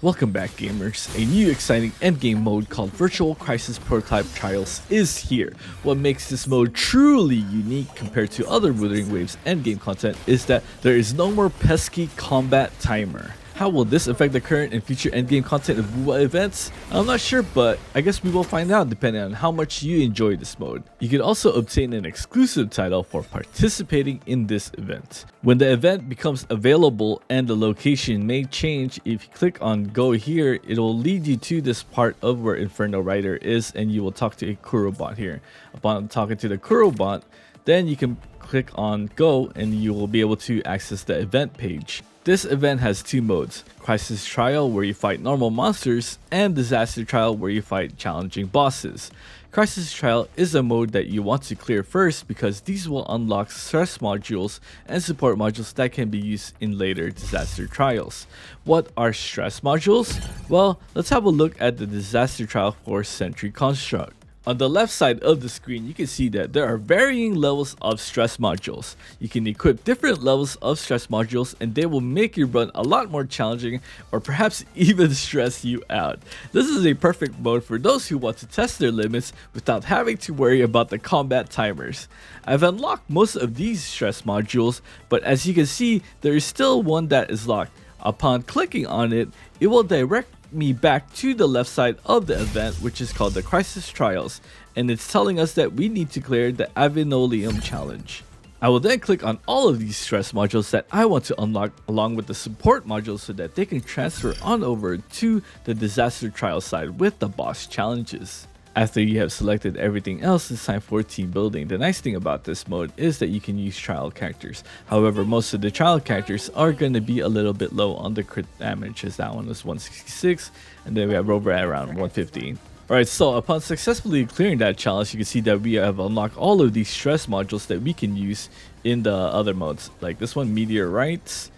Welcome back, gamers. A new exciting endgame mode called Virtual Crisis Prototype Trials is here. What makes this mode truly unique compared to other Wuthering Waves endgame content is that there is no more pesky combat timer. How will this affect the current and future endgame content of Wuwa events? I'm not sure, but I guess we will find out depending on how much you enjoy this mode. You can also obtain an exclusive title for participating in this event. When the event becomes available and the location may change, if you click on go here, it will lead you to this part of where Inferno Rider is and you will talk to a Kurobot here. Upon talking to the Kurobot, then you can click on go and you will be able to access the event page. This event has two modes, Crisis Trial where you fight normal monsters and Disaster Trial where you fight challenging bosses. Crisis Trial is a mode that you want to clear first because these will unlock stress modules and support modules that can be used in later Disaster Trials. What are stress modules? Well, let's have a look at the Disaster Trial for Sentry Construct. On the left side of the screen, you can see that there are varying levels of stress modules. You can equip different levels of stress modules and they will make your run a lot more challenging or perhaps even stress you out. This is a perfect mode for those who want to test their limits without having to worry about the combat timers. I've unlocked most of these stress modules, but as you can see, there is still one that is locked. Upon clicking on it, it will direct me back to the left side of the event, which is called the Crisis Trials, and it's telling us that we need to clear the Avinolium challenge. I will then click on all of these stress modules that I want to unlock along with the support modules so that they can transfer on over to the Disaster Trial side with the boss challenges. After you have selected everything else, it's time for team building. The nice thing about this mode is that you can use trial characters. However, most of the trial characters are going to be a little bit low on the crit damage, as that one was 166 and then we have Rover at around 115. Alright, so upon successfully clearing that challenge, you can see that we have unlocked all of these stress modules that we can use in the other modes. Like this one, Meteorites.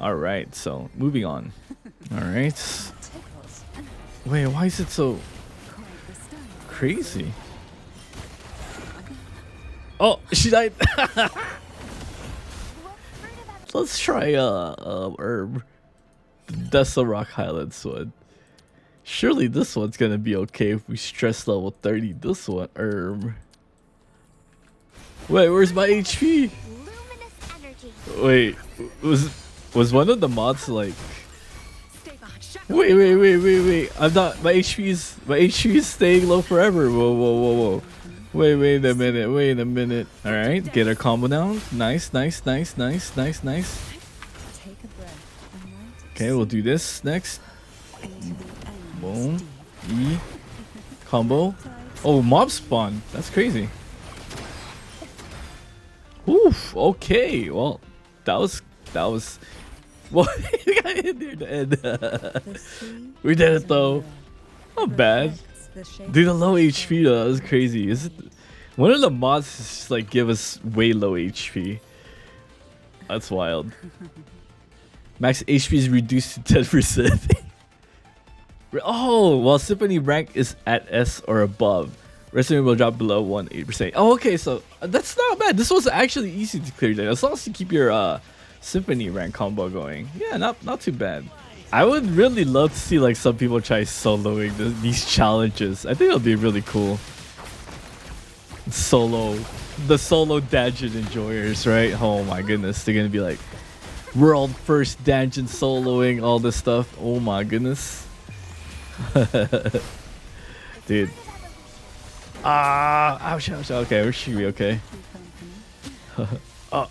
Alright, so moving on. Alright. Wait, why is it so crazy? Oh, she died. Let's try herb. Desert Rock Highlands one. Surely this one's gonna be okay if we stress level 30. This one, herb. Wait, where's my HP? Wait, was one of the mods like? Wait. I'm not. My HP is staying low forever. Whoa. Wait a minute. All right, get our combo down. Nice. Okay, we'll do this next. Boom. E. Combo. Oh, mob spawn. That's crazy. Oof. Okay. Well, that was. Well, we got in there to end. We did it though. Not bad. Dude, the low HP though, that was crazy. Is it one of the mods just like give us way low HP? That's wild. Max HP is reduced to 10%. Oh, well, Symphony rank is at S or above. Resting will drop below 1.8%. Oh, okay, so that's not bad. This was actually easy to clear that. As long as you keep your Symphony rank combo going. Yeah, not too bad. I would really love to see like some people try soloing these challenges. I think it'll be really cool. The solo Danjin enjoyers, right? Oh my goodness, they're gonna be like world first Danjin soloing all this stuff. Oh my goodness. Dude. Ouch. Okay, we should be okay. Oh,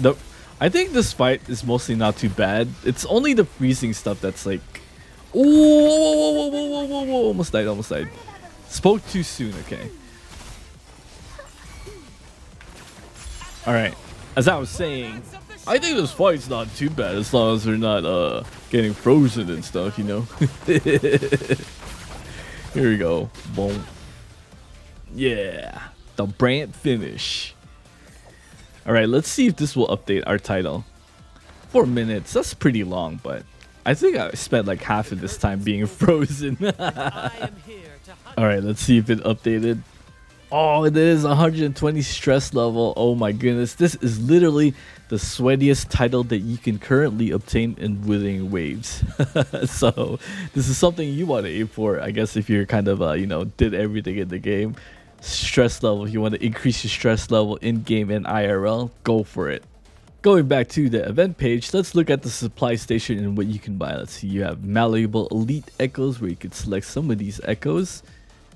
nope. I think this fight is mostly not too bad. It's only the freezing stuff that's like... Whoa. Almost died. Spoke too soon, okay. Alright, as I was saying, I think this fight's not too bad as long as we're not getting frozen and stuff, you know? Here we go. Boom. Yeah, the brand finish. Alright, let's see if this will update our title. 4 minutes, that's pretty long, but I think I spent like half of this time being frozen. Alright, let's see if it updated. Oh, it is 120 stress level. Oh my goodness. This is literally the sweatiest title that you can currently obtain in Wuthering Waves. So this is something you want to aim for, I guess, if you're kind of, did everything in the game. Stress level, if you want to increase your stress level in game and IRL, go for it. Going back to the event page, let's look at the supply station and what you can buy. Let's see, you have malleable elite echoes where you can select some of these echoes.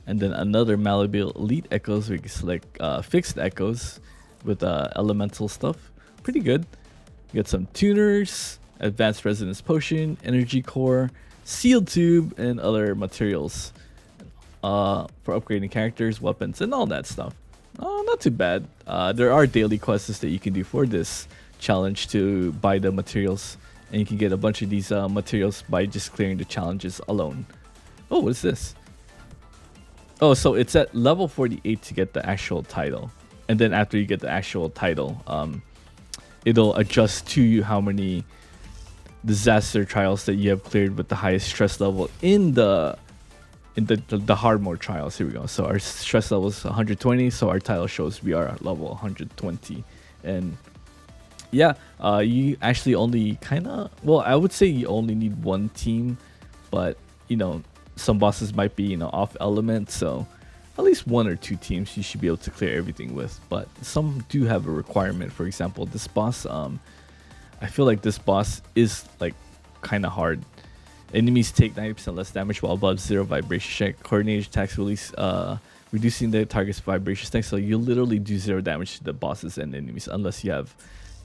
And then another malleable elite echoes where you can select fixed echoes with elemental stuff. Pretty good. You get some tuners, advanced resonance potion, energy core, sealed tube, and other materials for upgrading characters, weapons, and all that stuff. Not too bad. There are daily quests that you can do for this challenge to buy the materials, and you can get a bunch of these materials by just clearing the challenges alone. Oh, what is this? Oh, so it's at level 48 to get the actual title. And then after you get the actual title, it'll adjust to you how many disaster trials that you have cleared with the highest stress level in the hard mode trials. Here we go. So our stress level is 120, so our title shows we are at level 120. And yeah, you actually only I would say you only need one team, but some bosses might be off element, so at least one or two teams you should be able to clear everything with. But some do have a requirement. For example, this boss, I feel like this boss is like kind of hard. Enemies take 90% less damage while above 0 vibration check. Coordinated attacks release reducing the target's vibration check, so you literally do 0 damage to the bosses and enemies unless you have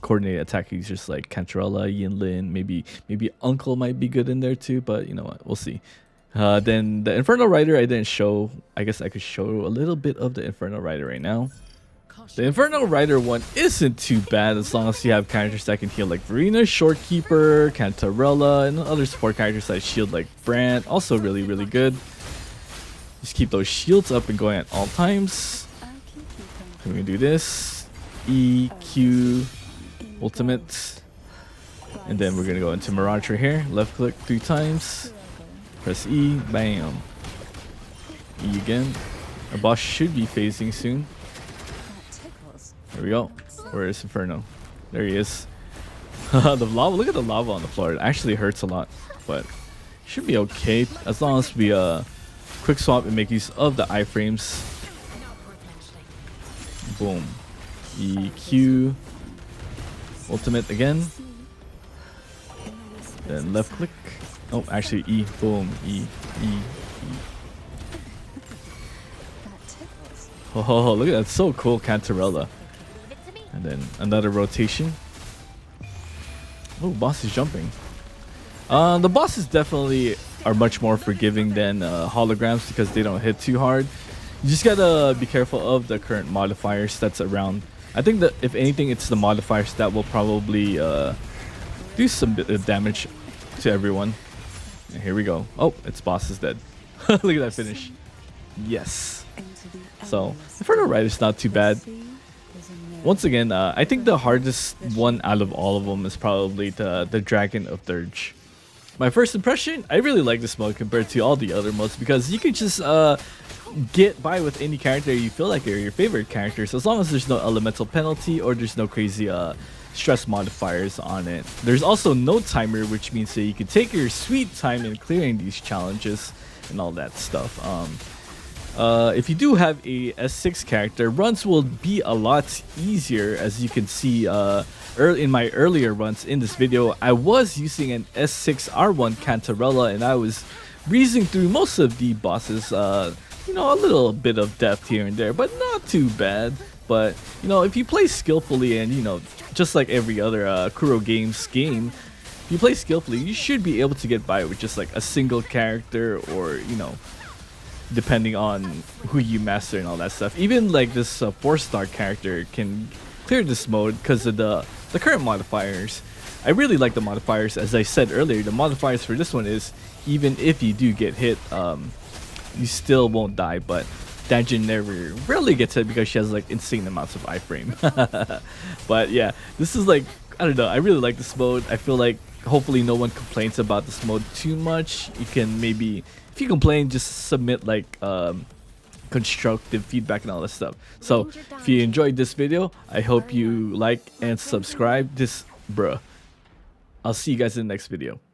coordinated attack users like Cantarella, Yinlin, maybe Uncle might be good in there too, but you know what, we'll see. Then the Inferno Rider I didn't show. I guess I could show a little bit of the Inferno Rider right now. The Inferno Rider one isn't too bad as long as you have characters that can heal like Verena, Shorekeeper, Cantarella, and other support characters that shield like Brand. Also really, really good. Just keep those shields up and going at all times. We're gonna do this. E, Q, ultimate. And then we're gonna go into Mirage right here. Left click 3 times. Press E, bam. E again. Our boss should be phasing soon. There we go. Where is Inferno? There he is. The lava, look at the lava on the floor. It actually hurts a lot, but should be okay as long as we quick swap and make use of the iframes. Boom. EQ. Ultimate again. Then left click. Oh, actually E. Boom. E. Oh, look at that. So cool, Cantarella. And then another rotation. Oh, boss is jumping. The bosses definitely are much more forgiving than holograms because they don't hit too hard. You just gotta be careful of the current modifiers that's around. I think that if anything, it's the modifiers that will probably do some bit of damage to everyone. And here we go. Oh, its boss is dead. Look at that finish. Yes. So Inferno Rider's not too bad. Once again, I think the hardest one out of all of them is probably the Dragon of Dirge. My first impression, I really like this mode compared to all the other modes because you can just get by with any character you feel like are your favorite characters as long as there's no elemental penalty or there's no crazy stress modifiers on it. There's also no timer, which means that you can take your sweet time in clearing these challenges and all that stuff. If you do have a S6 character, runs will be a lot easier. As you can see in my earlier runs in this video, I was using an S6 R1 Cantarella and I was breezing through most of the bosses. You know, a little bit of depth here and there, but not too bad. But, you know, if you play skillfully and, you know, just like every other Kuro Games game, if you play skillfully, you should be able to get by with just like a single character or, you know, depending on who you master and all that stuff. Even like this 4-star character can clear this mode because of the current modifiers. I really like the modifiers. As I said earlier, the modifiers for this one is even if you do get hit, you still won't die, but Danjin never really gets hit because she has like insane amounts of iframe. But yeah, this is like, I don't know, I really like this mode. I feel like hopefully no one complains about this mode too much. You can maybe, if you complain, just submit like constructive feedback and all that stuff. So if you enjoyed this video, I hope you like and subscribe. I'll see you guys in the next video.